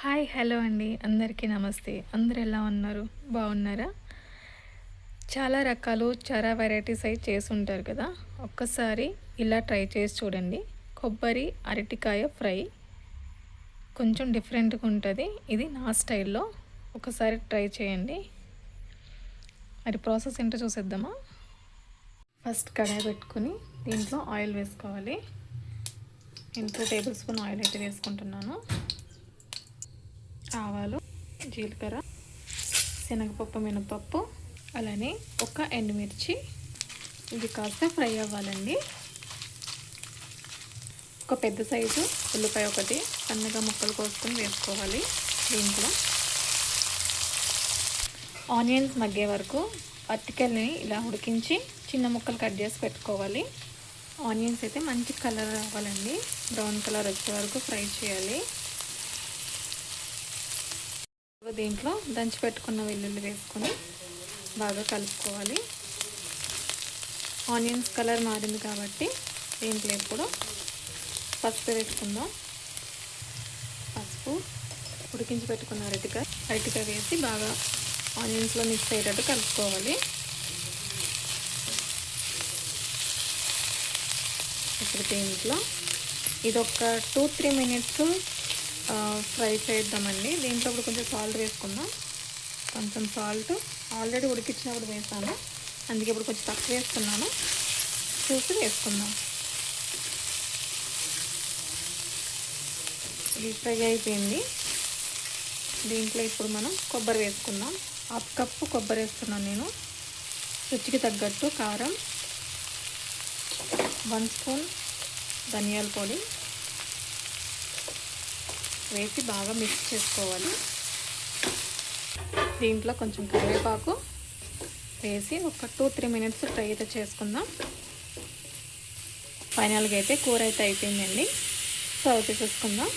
Hi hello అండి, అందరికీ నమస్తే. అందరు ఎలా ఉన్నారు? బాగున్నారా? చాలా రకాలు చాలా వెరైటీస్ అయితే చేసి ఉంటారు కదా. ఒక్కసారి ఇలా ట్రై చేసి చూడండి. కొబ్బరి అరటికాయ ఫ్రై కొంచెం డిఫరెంట్గా ఉంటుంది. ఇది నా స్టైల్లో. ఒకసారి ట్రై చేయండి. మరి ప్రాసెస్ ఏంటో చూసేద్దామా. ఫస్ట్ కడాయి పెట్టుకుని దీంట్లో ఆయిల్ వేసుకోవాలి. నేను 2 టేబుల్ స్పూన్ ఆయిల్ అయితే వేసుకుంటున్నాను. ఆవాలు, జీలకర్ర, శనగపప్పు, మినపప్పు, అలానే ఒక ఎండుమిర్చి. ఇది కాస్త ఫ్రై అవ్వాలండి. ఒక పెద్ద సైజు ఉల్లిపాయ ఒకటి సన్నగా ముక్కలు కోసుకొని వేసుకోవాలి. దీంట్లో ఆనియన్స్ మగ్గే వరకు అరటికాయలని ఇలా ఉడికించి చిన్న ముక్కలు కట్ చేసి పెట్టుకోవాలి. ఆనియన్స్ అయితే మంచి కలర్ రావాలండి. బ్రౌన్ కలర్ వచ్చే వరకు ఫ్రై చేయాలి. దీంట్లో దంచి పెట్టుకున్న వెల్లుల్లి వేసుకొని బాగా కలుపుకోవాలి. ఆనియన్స్ కలర్ మారింది కాబట్టి దీంట్లో ఇప్పుడు పసుపు వేసుకుందాం. పసుపు, ఉడికించి పెట్టుకున్న అరటికాయ వేసి బాగా ఆనియన్స్లో మిక్స్ అయ్యేటట్టు కలుపుకోవాలి. ఇప్పుడు దీంట్లో ఇది ఒక 2-3 మినిట్స్ ఫ్రై చేద్దామండి. దీంట్లో ఇప్పుడు కొంచెం సాల్ట్ వేసుకుందాం. కొంచెం సాల్ట్ ఆల్రెడీ ఉడికించినప్పుడు వేసాను, అందుకే ఇప్పుడు కొంచెం తక్కువ వేస్తున్నాను. చూసి వేసుకుందాం. ఇది ఫ్రై అయిపోయింది. దీంట్లో ఇప్పుడు మనం కొబ్బరి వేసుకుందాం. 1/2 కప్పు కొబ్బరి వేస్తున్నాను నేను. రుచికి తగ్గట్టు కారం, 1 స్పూన్ ధనియాల పొడి వేసి బాగా మిక్స్ చేసుకోవాలి. దీంట్లో కొంచెం కరివేపాకు వేసి ఒక 2-3 మినిట్స్ ఫ్రై అయితే చేసుకుందాం. ఫైనల్గా అయితే కూర అయితే అయిపోయిందండి. సర్వ్ చేసేసుకుందాం.